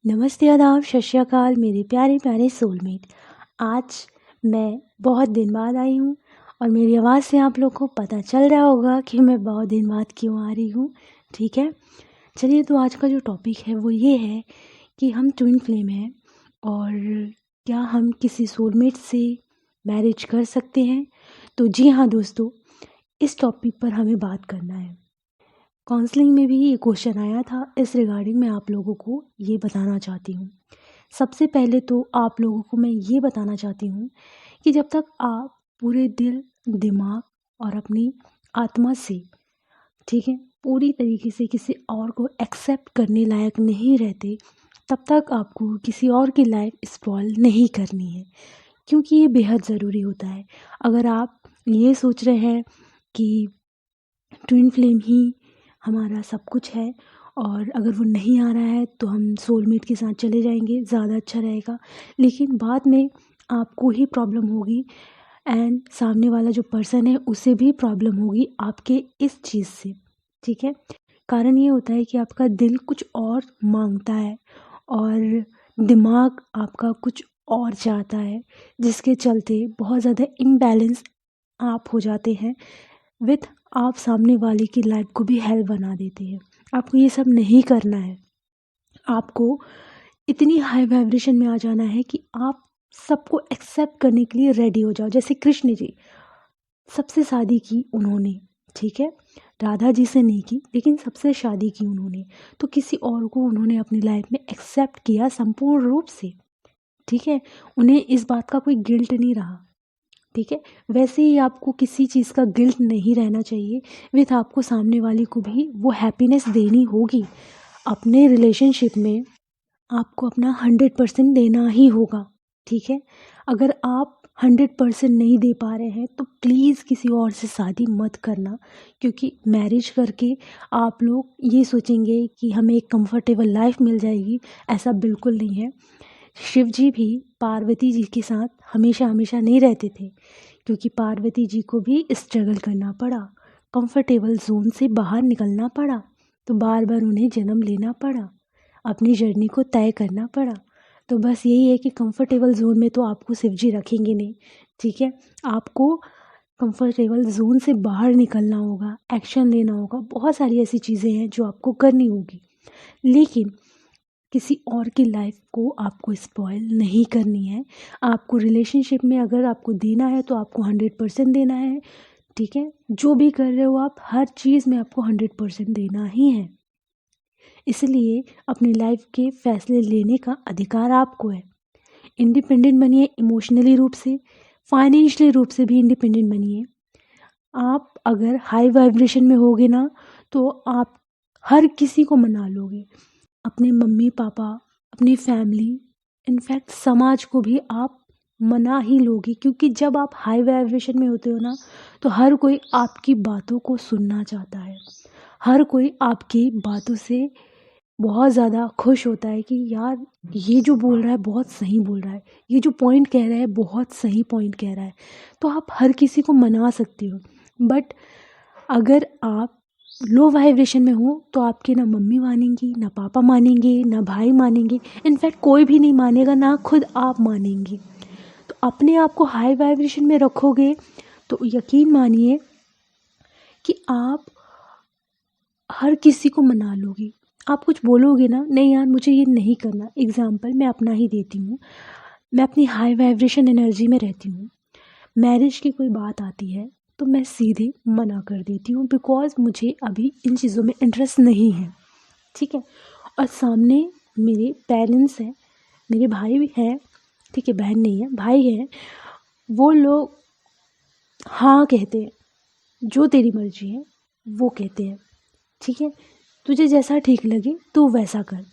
नमस्ते, आदाब, सत श्री अकाल मेरे प्यारे प्यारे सोलमेट। आज मैं बहुत दिन बाद आई हूँ और मेरी आवाज़ से आप लोग को पता चल रहा होगा कि मैं बहुत दिन बाद क्यों आ रही हूँ। ठीक है, चलिए, तो आज का जो टॉपिक है वो ये है कि हम ट्विन फ्लेम हैं और क्या हम किसी सोलमेट से मैरिज कर सकते हैं। तो जी हाँ दोस्तों, इस टॉपिक पर हमें बात करना है। काउंसलिंग में भी ये क्वेश्चन आया था, इस रिगार्डिंग मैं आप लोगों को ये बताना चाहती हूँ। सबसे पहले तो आप लोगों को मैं ये बताना चाहती हूँ कि जब तक आप पूरे दिल, दिमाग और अपनी आत्मा से, ठीक है, पूरी तरीके से किसी और को एक्सेप्ट करने लायक नहीं रहते, तब तक आपको किसी और की लाइफ स्पॉइल नहीं करनी है, क्योंकि ये बेहद ज़रूरी होता है। अगर आप ये सोच रहे हैं कि ट्विन फ्लेम ही हमारा सब कुछ है और अगर वो नहीं आ रहा है तो हम सोलमेट के साथ चले जाएंगे, ज़्यादा अच्छा रहेगा, लेकिन बाद में आपको ही प्रॉब्लम होगी एंड सामने वाला जो पर्सन है उसे भी प्रॉब्लम होगी आपके इस चीज़ से। ठीक है, कारण ये होता है कि आपका दिल कुछ और मांगता है और दिमाग आपका कुछ और चाहता है, जिसके चलते बहुत ज़्यादा इम्बैलेंस आप हो जाते हैं विथ आप सामने वाले की लाइफ को भी हेल बना देते हैं। आपको ये सब नहीं करना है। आपको इतनी हाई वाइब्रेशन में आ जाना है कि आप सबको एक्सेप्ट करने के लिए रेडी हो जाओ। जैसे कृष्ण जी, सबसे शादी की उन्होंने, ठीक है, राधा जी से नहीं की, लेकिन सबसे शादी की उन्होंने, तो किसी और को उन्होंने अपनी लाइफ में एक्सेप्ट किया संपूर्ण रूप से। ठीक है, उन्हें इस बात का कोई गिल्ट नहीं रहा। ठीक है, वैसे ही आपको किसी चीज़ का गिल्ट नहीं रहना चाहिए विथ आपको सामने वाले को भी वो हैप्पीनेस देनी होगी। अपने रिलेशनशिप में आपको अपना 100% देना ही होगा। ठीक है, अगर आप 100% नहीं दे पा रहे हैं तो प्लीज़ किसी और से शादी मत करना, क्योंकि मैरिज करके आप लोग ये सोचेंगे कि हमें एक कंफर्टेबल लाइफ मिल जाएगी। ऐसा बिल्कुल नहीं है। शिव जी भी पार्वती जी के साथ हमेशा हमेशा नहीं रहते थे, क्योंकि पार्वती जी को भी स्ट्रगल करना पड़ा, कंफर्टेबल जोन से बाहर निकलना पड़ा, तो बार बार उन्हें जन्म लेना पड़ा, अपनी जर्नी को तय करना पड़ा। तो बस यही है कि कंफर्टेबल जोन में तो आपको शिव जी रखेंगे नहीं। ठीक है, आपको कंफर्टेबल जोन से बाहर निकलना होगा, एक्शन लेना होगा, बहुत सारी ऐसी चीज़ें हैं जो आपको करनी होगी, लेकिन किसी और की लाइफ को आपको स्पॉइल नहीं करनी है। आपको रिलेशनशिप में अगर आपको देना है तो आपको 100% देना है। ठीक है, जो भी कर रहे हो आप, हर चीज़ में आपको 100% देना ही है। इसलिए अपनी लाइफ के फैसले लेने का अधिकार आपको है। इंडिपेंडेंट बनिए, इमोशनली रूप से, फाइनेंशियली रूप से भी इंडिपेंडेंट बनिए। आप अगर हाई वाइब्रेशन में होगे ना तो आप हर किसी को मना लोगे, अपने मम्मी पापा, अपनी फैमिली, इनफैक्ट समाज को भी आप मना ही लोगे, क्योंकि जब आप हाई वाइब्रेशन में होते हो ना तो हर कोई आपकी बातों को सुनना चाहता है। हर कोई आपकी बातों से बहुत ज़्यादा खुश होता है कि यार ये जो बोल रहा है बहुत सही बोल रहा है, ये जो पॉइंट कह रहा है बहुत सही पॉइंट कह रहा है। तो आप हर किसी को मना सकते हो, बट अगर आप लो वाइब्रेशन में हो तो आपके ना मम्मी मानेंगी, ना पापा मानेंगे, ना भाई मानेंगे, इनफैक्ट कोई भी नहीं मानेगा, ना खुद आप मानेंगे। तो अपने आप को हाई वाइब्रेशन में रखोगे तो यकीन मानिए कि आप हर किसी को मना लोगे। आप कुछ बोलोगे ना, नहीं यार मुझे ये नहीं करना, एग्जाम्पल मैं अपना ही देती हूँ, मैं अपनी हाई वाइब्रेशन एनर्जी में रहती हूँ, मैरिज की कोई बात आती है तो मैं सीधे मना कर देती हूँ, बिकॉज मुझे अभी इन चीज़ों में इंटरेस्ट नहीं है। ठीक है, और सामने मेरे पेरेंट्स हैं, मेरे भाई भी हैं, ठीक है, बहन नहीं है, भाई हैं, वो लोग हाँ कहते हैं, जो तेरी मर्जी है वो कहते हैं। ठीक है, तुझे जैसा ठीक लगे तू वैसा कर।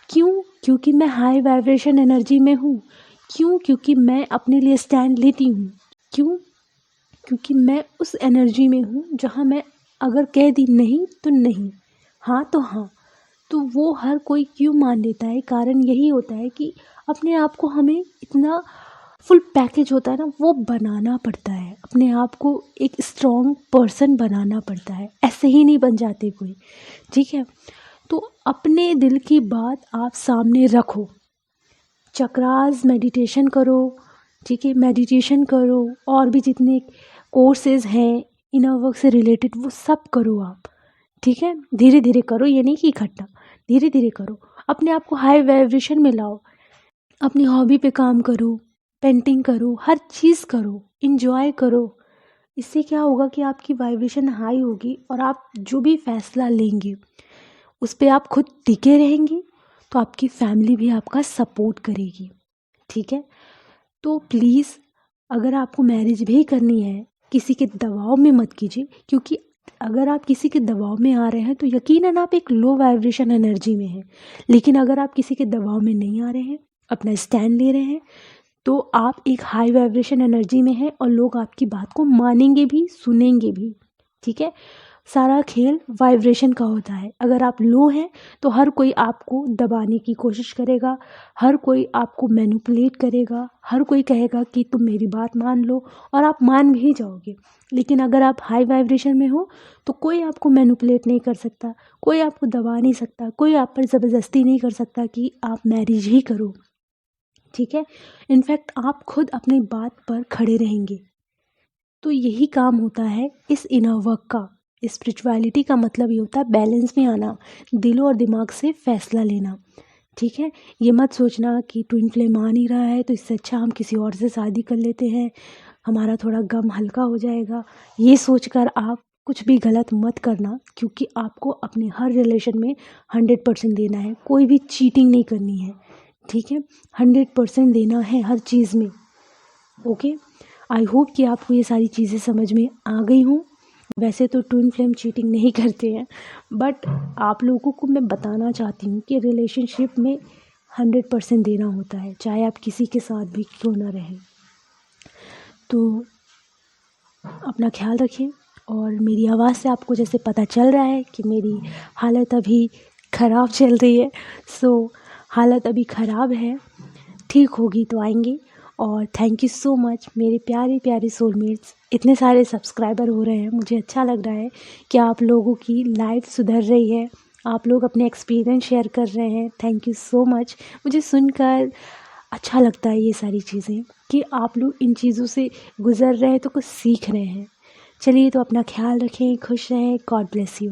क्यों? क्योंकि मैं हाई वाइब्रेशन एनर्जी में हूँ। क्यों? क्योंकि मैं अपने लिए स्टैंड लेती हूँ। क्यों? क्योंकि मैं उस एनर्जी में हूँ जहाँ मैं अगर कह दी नहीं तो नहीं, हाँ तो हाँ। तो वो हर कोई क्यों मान लेता है? कारण यही होता है कि अपने आप को हमें इतना फुल पैकेज होता है ना, वो बनाना पड़ता है, अपने आप को एक स्ट्रॉन्ग पर्सन बनाना पड़ता है, ऐसे ही नहीं बन जाते कोई। ठीक है, तो अपने दिल की बात आप सामने रखो। चक्रास मेडिटेशन करो, ठीक है, मेडिटेशन करो, और भी जितने कोर्सेज हैं इनर वर्क से रिलेटेड वो सब करो आप, ठीक है। धीरे धीरे करो, ये नहीं कि इकट्ठा, धीरे धीरे करो। अपने आप को हाई वाइब्रेशन में लाओ, अपनी हॉबी पे काम करो, पेंटिंग करो, हर चीज़ करो, इंजॉय करो। इससे क्या होगा कि आपकी वाइब्रेशन हाई होगी और आप जो भी फैसला लेंगे उस पर आप खुद टिके रहेंगे, तो आपकी फैमिली भी आपका सपोर्ट करेगी, ठीक है। तो प्लीज़ अगर आपको मैरिज भी करनी है, किसी के दबाव में मत कीजिए, क्योंकि अगर आप किसी के दबाव में आ रहे हैं तो यकीनन आप एक लो वाइब्रेशन एनर्जी में हैं। लेकिन अगर आप किसी के दबाव में नहीं आ रहे हैं, अपना स्टैंड ले रहे हैं, तो आप एक हाई वाइब्रेशन एनर्जी में हैं और लोग आपकी बात को मानेंगे भी, सुनेंगे भी, ठीक है। सारा खेल वाइब्रेशन का होता है। अगर आप लो हैं तो हर कोई आपको दबाने की कोशिश करेगा, हर कोई आपको मैनिपुलेट करेगा, हर कोई कहेगा कि तुम मेरी बात मान लो, और आप मान भी जाओगे। लेकिन अगर आप हाई वाइब्रेशन में हो तो कोई आपको मैनिपुलेट नहीं कर सकता, कोई आपको दबा नहीं सकता, कोई आप पर ज़बरदस्ती नहीं कर सकता कि आप मैरिज ही करो, ठीक है। इनफैक्ट आप खुद अपनी बात पर खड़े रहेंगे। तो यही काम होता है इस इनर वर्क का। स्पिरिचुअलिटी का मतलब ये होता है बैलेंस में आना, दिल और दिमाग से फैसला लेना, ठीक है। ये मत सोचना कि ट्विन फ्लेम आ नहीं रहा है तो इससे अच्छा हम किसी और से शादी कर लेते हैं, हमारा थोड़ा गम हल्का हो जाएगा। ये सोचकर आप कुछ भी गलत मत करना, क्योंकि आपको अपने हर रिलेशन में 100% देना है, कोई भी चीटिंग नहीं करनी है, ठीक है। 100% देना है हर चीज़ में, ओके। आई होप कि आपको ये सारी चीज़ें समझ में आ गई हों। वैसे तो ट्विन फ्लेम चीटिंग नहीं करते हैं, बट आप लोगों को मैं बताना चाहती हूँ कि रिलेशनशिप में 100% देना होता है, चाहे आप किसी के साथ भी क्यों ना रहें। तो अपना ख्याल रखें, और मेरी आवाज़ से आपको जैसे पता चल रहा है कि मेरी हालत अभी ख़राब चल रही है, सो हालत अभी ख़राब है, ठीक होगी तो आएंगे। और थैंक यू सो मच मेरे प्यारे प्यारे सोलमेट्स, इतने सारे सब्सक्राइबर हो रहे हैं, मुझे अच्छा लग रहा है कि आप लोगों की लाइफ सुधर रही है, आप लोग अपने एक्सपीरियंस शेयर कर रहे हैं। Thank you so much. मुझे सुनकर अच्छा लगता है ये सारी चीज़ें, कि आप लोग इन चीज़ों से गुज़र रहे हैं तो कुछ सीख रहे हैं। चलिए, तो अपना ख्याल रखें, खुश रहें, गॉड ब्लेस यू।